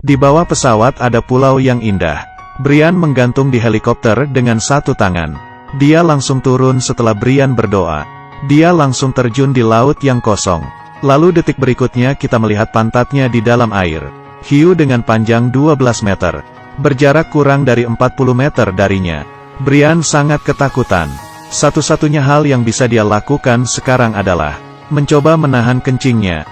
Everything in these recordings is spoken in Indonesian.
Di bawah pesawat ada pulau yang indah. Brian menggantung di helikopter dengan satu tangan. Dia langsung turun setelah Brian berdoa. Dia langsung terjun di laut yang kosong. Lalu detik berikutnya kita melihat pantatnya di dalam air. Hiu dengan panjang 12 meter. Berjarak kurang dari 40 meter darinya. Brian sangat ketakutan. Satu-satunya hal yang bisa dia lakukan sekarang adalah mencoba menahan kencingnya.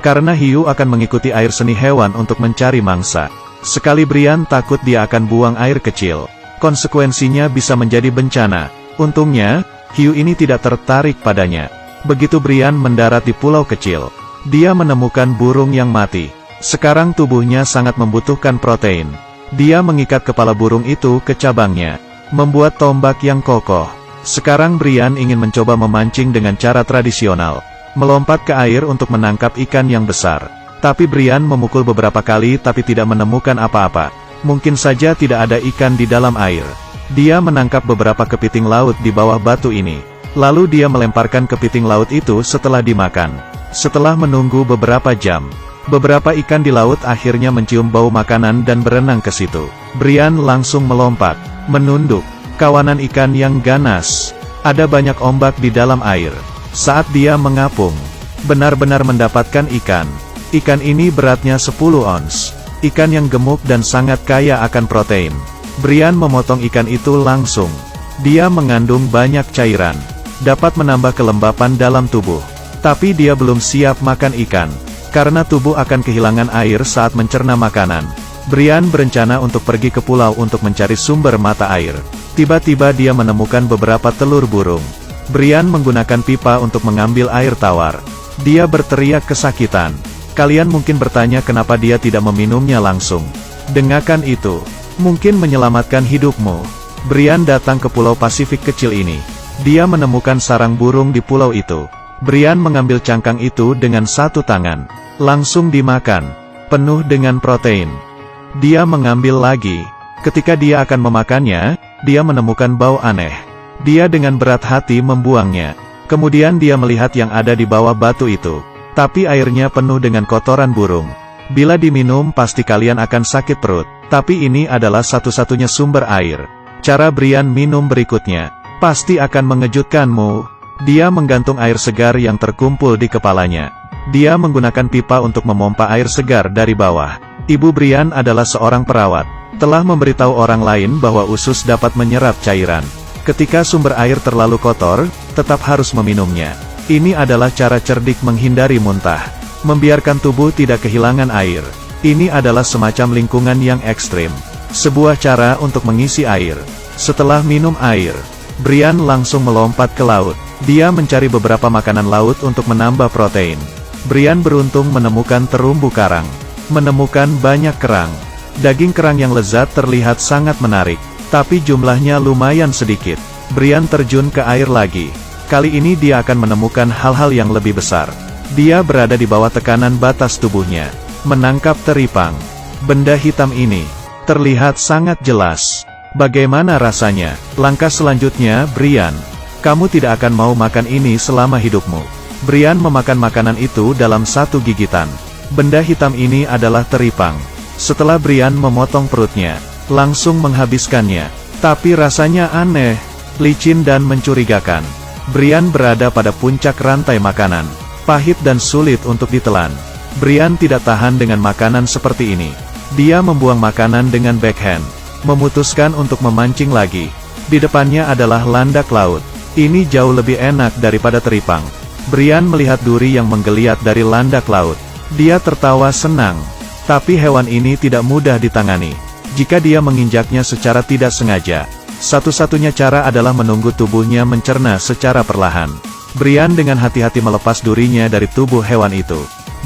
Karena hiu akan mengikuti air seni hewan untuk mencari mangsa. Sekali Brian takut dia akan buang air kecil. Konsekuensinya bisa menjadi bencana. Untungnya, hiu ini tidak tertarik padanya. Begitu Brian mendarat di pulau kecil, dia menemukan burung yang mati. Sekarang tubuhnya sangat membutuhkan protein. Dia mengikat kepala burung itu ke cabangnya, membuat tombak yang kokoh. Sekarang Brian ingin mencoba memancing dengan cara tradisional, melompat ke air untuk menangkap ikan yang besar. Tapi Brian memukul beberapa kali tapi tidak menemukan apa-apa. Mungkin saja tidak ada ikan di dalam air. Dia menangkap beberapa kepiting laut di bawah batu ini. Lalu dia melemparkan kepiting laut itu setelah dimakan. Setelah menunggu beberapa jam, beberapa ikan di laut akhirnya mencium bau makanan dan berenang ke situ. Brian langsung melompat, menunduk. Kawanan ikan yang ganas. Ada banyak ombak di dalam air. Saat dia mengapung, benar-benar mendapatkan ikan. Ikan ini beratnya 10 ons. Ikan yang gemuk dan sangat kaya akan protein. Brian memotong ikan itu langsung. Dia mengandung banyak cairan. Dapat menambah kelembapan dalam tubuh. Tapi dia belum siap makan ikan. Karena tubuh akan kehilangan air saat mencerna makanan. Brian berencana untuk pergi ke pulau untuk mencari sumber mata air. Tiba-tiba dia menemukan beberapa telur burung. Brian menggunakan pipa untuk mengambil air tawar. Dia berteriak kesakitan. Kalian mungkin bertanya kenapa dia tidak meminumnya langsung. Dengarkan itu. Mungkin menyelamatkan hidupmu. Brian datang ke pulau Pasifik kecil ini. Dia menemukan sarang burung di pulau itu. Brian mengambil cangkang itu dengan satu tangan. Langsung dimakan. Penuh dengan protein. Dia mengambil lagi. Ketika dia akan memakannya, dia menemukan bau aneh. Dia dengan berat hati membuangnya. Kemudian dia melihat yang ada di bawah batu itu. Tapi airnya penuh dengan kotoran burung. Bila diminum pasti kalian akan sakit perut. Tapi ini adalah satu-satunya sumber air. Cara Brian minum berikutnya pasti akan mengejutkanmu. Dia menggantung air segar yang terkumpul di kepalanya. Dia menggunakan pipa untuk memompa air segar dari bawah. Ibu Brian adalah seorang perawat. Telah memberitahu orang lain bahwa usus dapat menyerap cairan. Ketika sumber air terlalu kotor, tetap harus meminumnya. Ini adalah cara cerdik menghindari muntah. Membiarkan tubuh tidak kehilangan air. Ini adalah semacam lingkungan yang ekstrim. Sebuah cara untuk mengisi air. Setelah minum air, Brian langsung melompat ke laut. Dia mencari beberapa makanan laut untuk menambah protein. Brian beruntung menemukan terumbu karang. Menemukan banyak kerang. Daging kerang yang lezat terlihat sangat menarik. Tapi jumlahnya lumayan sedikit. Brian terjun ke air lagi. Kali ini dia akan menemukan hal-hal yang lebih besar. Dia berada di bawah tekanan batas tubuhnya. Menangkap teripang. Benda hitam ini terlihat sangat jelas. Bagaimana rasanya? Langkah selanjutnya, Brian. Kamu tidak akan mau makan ini selama hidupmu. Brian memakan makanan itu dalam satu gigitan. Benda hitam ini adalah teripang. Setelah Brian memotong perutnya, langsung menghabiskannya. Tapi rasanya aneh, licin dan mencurigakan. Brian berada pada puncak rantai makanan. Pahit dan sulit untuk ditelan. Brian tidak tahan dengan makanan seperti ini. Dia membuang makanan dengan backhand. Memutuskan untuk memancing lagi. Di depannya adalah landak laut. Ini jauh lebih enak daripada teripang. Brian melihat duri yang menggeliat dari landak laut. Dia tertawa senang. Tapi hewan ini tidak mudah ditangani. Jika dia menginjaknya secara tidak sengaja, satu-satunya cara adalah menunggu tubuhnya mencerna secara perlahan. Brian dengan hati-hati melepas durinya dari tubuh hewan itu.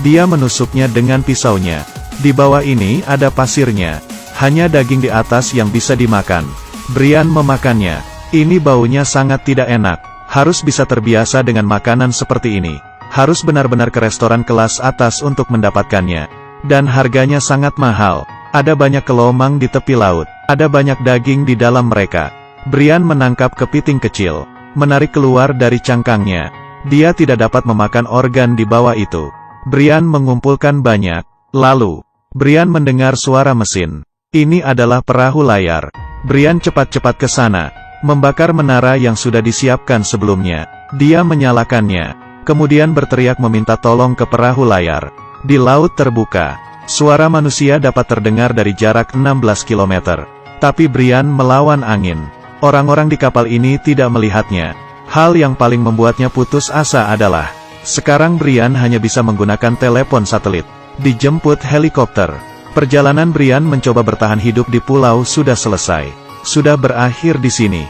Dia menusuknya dengan pisaunya. Di bawah ini ada pasirnya. Hanya daging di atas yang bisa dimakan. Brian memakannya. Ini baunya sangat tidak enak. Harus bisa terbiasa dengan makanan seperti ini. Harus benar-benar ke restoran kelas atas untuk mendapatkannya. Dan harganya sangat mahal. Ada banyak kelomang di tepi laut. Ada banyak daging di dalam mereka. Brian menangkap kepiting kecil. Menarik keluar dari cangkangnya. Dia tidak dapat memakan organ di bawah itu. Brian mengumpulkan banyak. Lalu, Brian mendengar suara mesin. Ini adalah perahu layar. Brian cepat-cepat ke sana, membakar menara yang sudah disiapkan sebelumnya. Dia menyalakannya, kemudian berteriak meminta tolong ke perahu layar. Di laut terbuka, suara manusia dapat terdengar dari jarak 16 km. Tapi Brian melawan angin. Orang-orang di kapal ini tidak melihatnya. Hal yang paling membuatnya putus asa adalah, sekarang Brian hanya bisa menggunakan telepon satelit. Dijemput helikopter. Perjalanan Brian mencoba bertahan hidup di pulau sudah selesai. Sudah berakhir di sini.